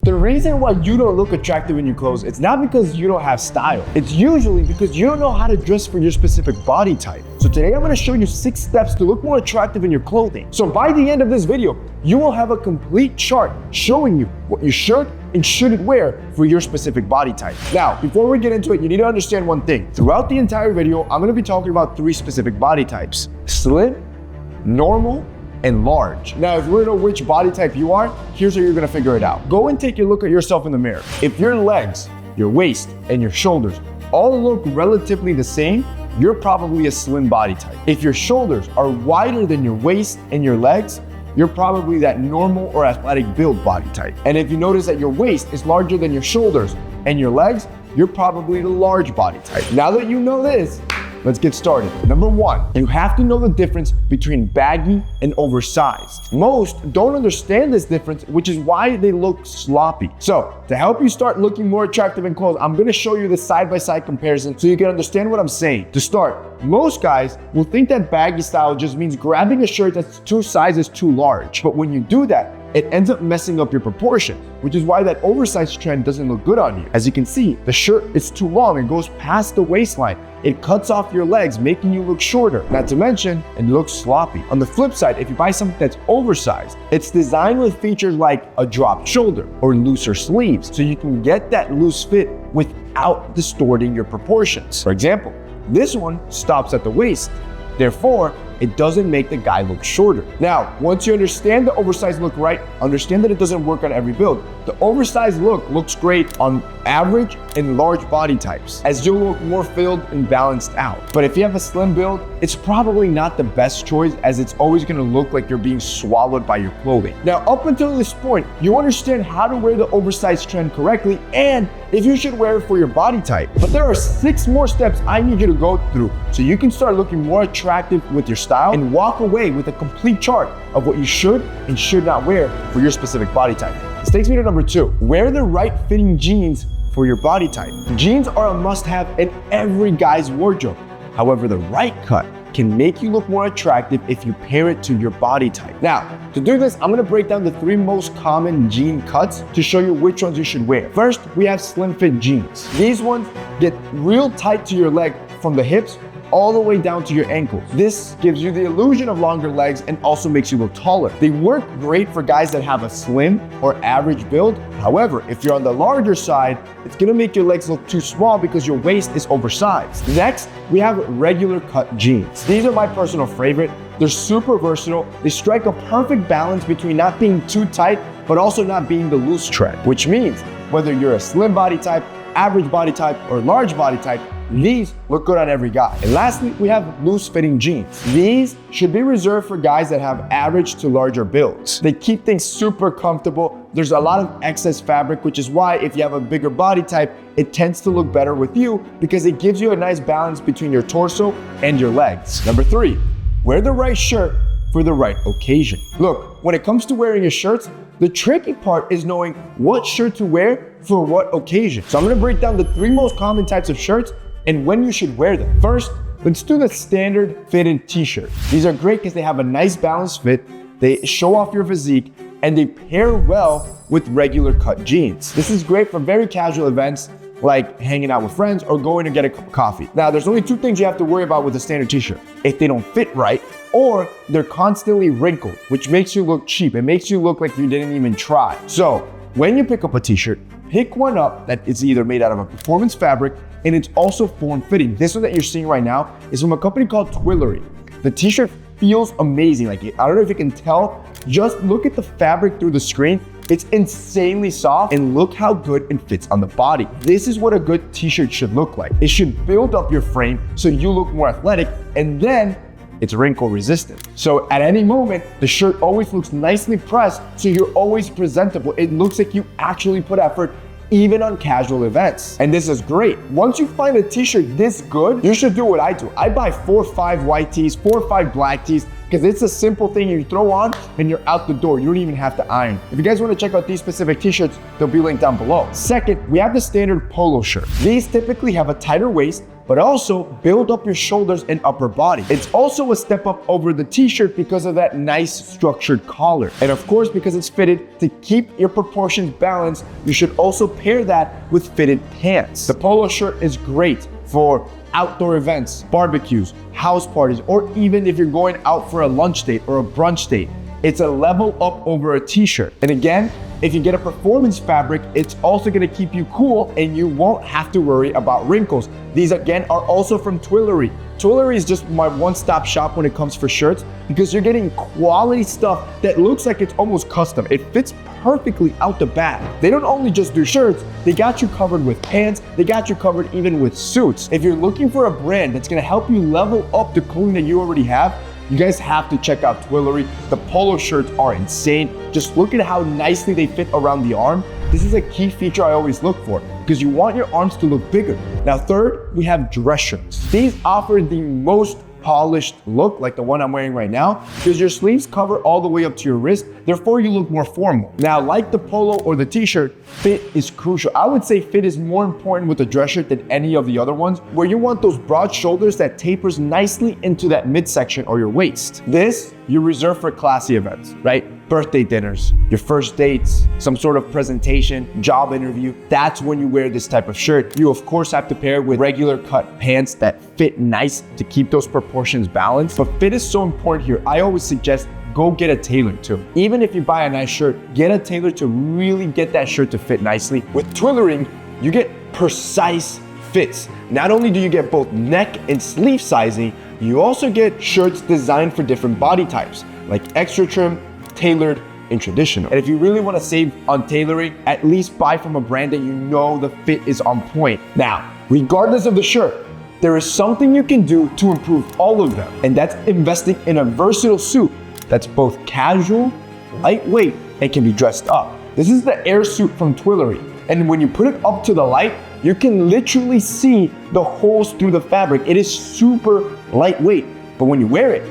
The reason why you don't look attractive in your clothes, it's not because you don't have style. It's usually because you don't know how to dress for your specific body type. So today I'm gonna show you 6 steps to look more attractive in your clothing. So by the end of this video, you will have a complete chart showing you what you should and shouldn't wear for your specific body type. Now, before we get into it, you need to understand one thing. Throughout the entire video, I'm gonna be talking about 3 specific body types: slim, normal, and large. Now, if you want to know which body type you are, here's how you're gonna figure it out. Go and take a look at yourself in the mirror. If your legs, your waist, and your shoulders all look relatively the same, you're probably a slim body type. If your shoulders are wider than your waist and your legs, you're probably that normal or athletic build body type. And if you notice that your waist is larger than your shoulders and your legs, you're probably the large body type. Now that you know this, let's get started. Number 1, you have to know the difference between baggy and oversized. Most don't understand this difference, which is why they look sloppy. So to help you start looking more attractive in clothes, I'm gonna show you the side-by-side comparison so you can understand what I'm saying. To start, most guys will think that baggy style just means grabbing a shirt that's 2 sizes too large. But when you do that, it ends up messing up your proportion, which is why that oversized trend doesn't look good on you. As you can see, the shirt is too long and goes past the waistline. It cuts off your legs, making you look shorter. Not to mention, it looks sloppy. On the flip side, if you buy something that's oversized, it's designed with features like a dropped shoulder or looser sleeves, so you can get that loose fit without distorting your proportions. For example, this one stops at the waist. Therefore, it doesn't make the guy look shorter. Now, once you understand the oversized look right, understand that it doesn't work on every build. The oversized look looks great on average and large body types, as you'll look more filled and balanced out. But if you have a slim build, it's probably not the best choice, as it's always gonna look like you're being swallowed by your clothing. Now, up until this point, you understand how to wear the oversized trend correctly and if you should wear it for your body type. But there are 6 more steps I need you to go through so you can start looking more attractive with your style and walk away with a complete chart of what you should and should not wear for your specific body type. This takes me to number 2. Wear the right fitting jeans for your body type. Jeans are a must-have in every guy's wardrobe. However, the right cut can make you look more attractive if you pair it to your body type. Now, to do this, I'm gonna break down the 3 most common jean cuts to show you which ones you should wear. First, we have slim fit jeans. These ones get real tight to your leg from the hips all the way down to your ankles. This gives you the illusion of longer legs and also makes you look taller. They work great for guys that have a slim or average build. However, if you're on the larger side, it's gonna make your legs look too small because your waist is oversized. Next, we have regular cut jeans. These are my personal favorite. They're super versatile. They strike a perfect balance between not being too tight, but also not being the loose trend, which means whether you're a slim body type, average body type, or large body type, these look good on every guy. And lastly, we have loose fitting jeans. These should be reserved for guys that have average to larger builds. They keep things super comfortable. There's a lot of excess fabric, which is why if you have a bigger body type, it tends to look better with you because it gives you a nice balance between your torso and your legs. Number 3, wear the right shirt for the right occasion. Look, when it comes to wearing your shirts, the tricky part is knowing what shirt to wear for what occasion. So I'm gonna break down the 3 most common types of shirts and when you should wear them. First, let's do the standard fitted t-shirt. These are great because they have a nice balanced fit, they show off your physique, and they pair well with regular cut jeans. This is great for very casual events like hanging out with friends or going to get a cup of coffee. Now, there's only 2 things you have to worry about with a standard t-shirt. If they don't fit right, or they're constantly wrinkled, which makes you look cheap. It makes you look like you didn't even try. So when you pick up a t-shirt, pick one up that is either made out of a performance fabric and it's also form-fitting. This one that you're seeing right now is from a company called Twillory. The t-shirt feels amazing. Like, I don't know if you can tell, just look at the fabric through the screen. It's insanely soft and look how good it fits on the body. This is what a good t-shirt should look like. It should build up your frame so you look more athletic, and then it's wrinkle resistant. So at any moment, the shirt always looks nicely pressed, so you're always presentable. It looks like you actually put effort even on casual events. And this is great. Once you find a t-shirt this good, you should do what I do. I buy 4 or 5 white tees, 4 or 5 black tees, because it's a simple thing you throw on and you're out the door. You don't even have to iron. If you guys want to check out these specific t-shirts, they'll be linked down below. Second, we have the standard polo shirt. These typically have a tighter waist but also build up your shoulders and upper body. It's also a step up over the t-shirt because of that nice structured collar. And of course, because it's fitted to keep your proportions balanced, you should also pair that with fitted pants. The polo shirt is great for outdoor events, barbecues, house parties, or even if you're going out for a lunch date or a brunch date. It's a level up over a t-shirt. And again, if you get a performance fabric, it's also gonna keep you cool and you won't have to worry about wrinkles. These again are also from Twillory. Twillory is just my one-stop shop when it comes for shirts because you're getting quality stuff that looks like it's almost custom. It fits perfectly out the bag. They don't only just do shirts, they got you covered with pants, they got you covered even with suits. If you're looking for a brand that's gonna help you level up the clothing that you already have, you guys have to check out Twillory. The polo shirts are insane. Just look at how nicely they fit around the arm. This is a key feature I always look for because you want your arms to look bigger. Now third, we have dress shirts. These offer the most polished look, like the one I'm wearing right now, because your sleeves cover all the way up to your wrist, therefore you look more formal. Now, like the polo or the t-shirt, fit is crucial. I would say fit is more important with a dress shirt than any of the other ones, where you want those broad shoulders that tapers nicely into that midsection or your waist. This you reserve for classy events, right? Birthday dinners, your first dates, some sort of presentation, job interview. That's when you wear this type of shirt. You of course have to pair it with regular cut pants that fit nice to keep those proportions balanced. But fit is so important here. I always suggest go get a tailor too. Even if you buy a nice shirt, get a tailor to really get that shirt to fit nicely. With Twilloring, you get precise fits. Not only do you get both neck and sleeve sizing, you also get shirts designed for different body types, like extra trim, tailored, and traditional. And if you really want to save on tailoring, at least buy from a brand that you know the fit is on point. Now, regardless of the shirt, there is something you can do to improve all of them, and that's investing in a versatile suit that's both casual, lightweight, and can be dressed up. This is the Air suit from Twillory, and when you put it up to the light, you can literally see the holes through the fabric. It is super lightweight, but when you wear it,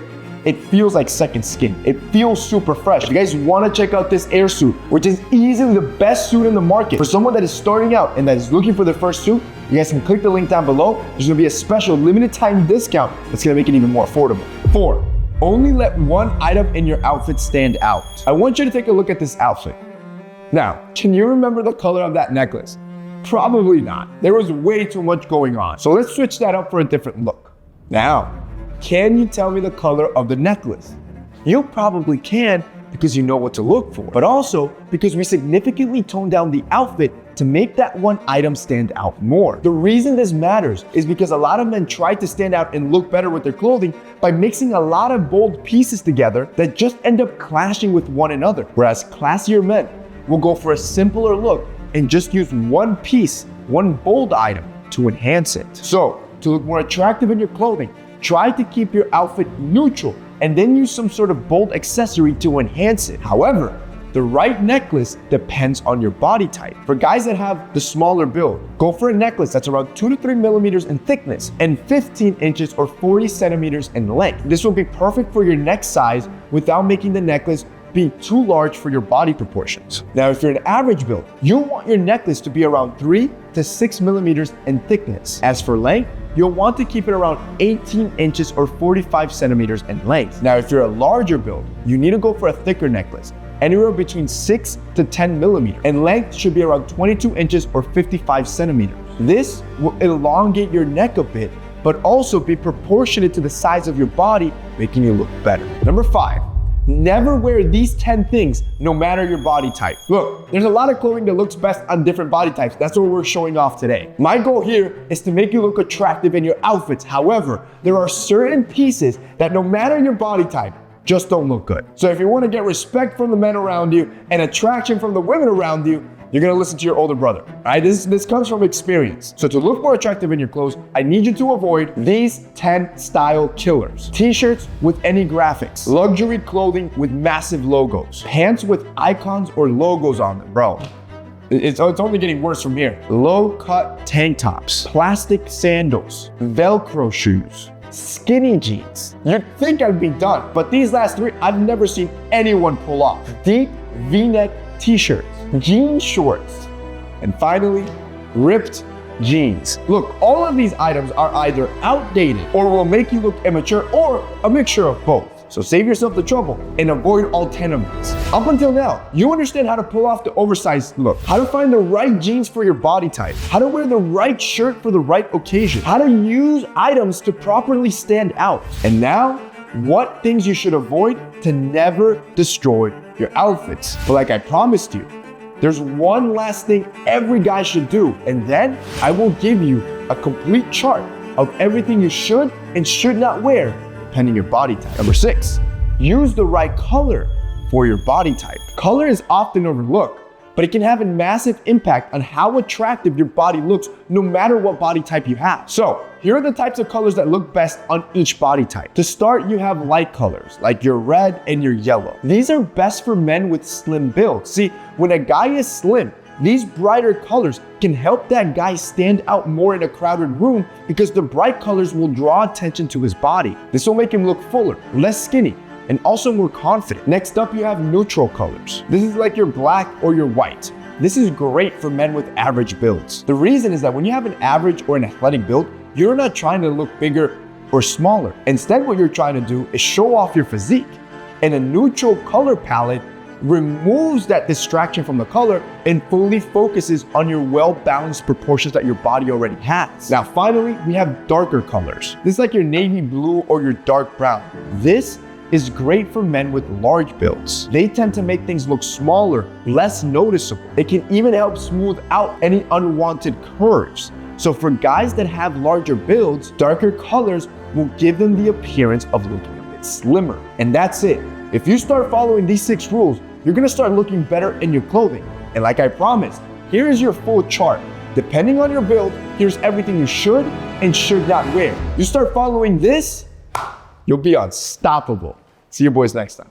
it feels like second skin. It feels super fresh. If you guys want to check out this Air suit, which is easily the best suit in the market for someone that is starting out and that is looking for their first suit, you guys can click the link down below. There's gonna be a special limited time discount that's gonna make it even more affordable. 4, only let one item in your outfit stand out. I want you to take a look at this outfit. Now, can you remember the color of that necklace? Probably not. There was way too much going on. So let's switch that up for a different look. Now, can you tell me the color of the necklace? You probably can because you know what to look for, but also because we significantly toned down the outfit to make that one item stand out more. The reason this matters is because a lot of men try to stand out and look better with their clothing by mixing a lot of bold pieces together that just end up clashing with one another, whereas classier men will go for a simpler look and just use one piece, one bold item to enhance it. So, to look more attractive in your clothing, try to keep your outfit neutral and then use some sort of bold accessory to enhance it. However, the right necklace depends on your body type. For guys that have the smaller build, go for a necklace that's around 2 to 3 millimeters in thickness and 15 inches or 40 centimeters in length. This will be perfect for your neck size without making the necklace be too large for your body proportions. Now, if you're an average build, you want your necklace to be around 3 to 6 millimeters in thickness. As for length, you'll want to keep it around 18 inches or 45 centimeters in length. Now, if you're a larger build, you need to go for a thicker necklace, anywhere between 6 to 10 millimeters, and length should be around 22 inches or 55 centimeters. This will elongate your neck a bit, but also be proportionate to the size of your body, making you look better. Number 5, never wear these 10 things no matter your body type. Look, there's a lot of clothing that looks best on different body types. That's what we're showing off today. My goal here is to make you look attractive in your outfits. However, there are certain pieces that no matter your body type, just don't look good. So if you want to get respect from the men around you and attraction from the women around you, you're gonna listen to your older brother. All right, this comes from experience. So to look more attractive in your clothes, I need you to avoid these 10 style killers. T-shirts with any graphics, luxury clothing with massive logos, pants with icons or logos on them, bro. It's only getting worse from here. Low-cut tank tops, plastic sandals, Velcro shoes, skinny jeans. You'd think I'd be done, but these last 3, I've never seen anyone pull off. Deep V-neck t-shirts, jean shorts, and finally, ripped jeans. Look, all of these items are either outdated or will make you look immature or a mixture of both. So save yourself the trouble and avoid all 10 of these. Up until now, you understand how to pull off the oversized look, how to find the right jeans for your body type, how to wear the right shirt for the right occasion, how to use items to properly stand out. And now, what things you should avoid to never destroy your outfits. But like I promised you, there's one last thing every guy should do, and then I will give you a complete chart of everything you should and should not wear depending your body type. Number 6, use the right color for your body type. Color is often overlooked, but it can have a massive impact on how attractive your body looks no matter what body type you have. So here are the types of colors that look best on each body type. To start, you have light colors like your red and your yellow. These are best for men with slim builds. See, when a guy is slim, these brighter colors can help that guy stand out more in a crowded room because the bright colors will draw attention to his body. This will make him look fuller, less skinny, and also more confident. Next up, you have neutral colors. This is like your black or your white. This is great for men with average builds. The reason is that when you have an average or an athletic build, you're not trying to look bigger or smaller. Instead, what you're trying to do is show off your physique. And a neutral color palette removes that distraction from the color and fully focuses on your well-balanced proportions that your body already has. Now, finally, we have darker colors. This is like your navy blue or your dark brown. This is great for men with large builds. They tend to make things look smaller, less noticeable. It can even help smooth out any unwanted curves. So for guys that have larger builds, darker colors will give them the appearance of looking a bit slimmer. And that's it. If you start following these 6 rules, you're gonna start looking better in your clothing. And like I promised, here is your full chart. Depending on your build, here's everything you should and should not wear. You start following this, you'll be unstoppable. See you boys next time.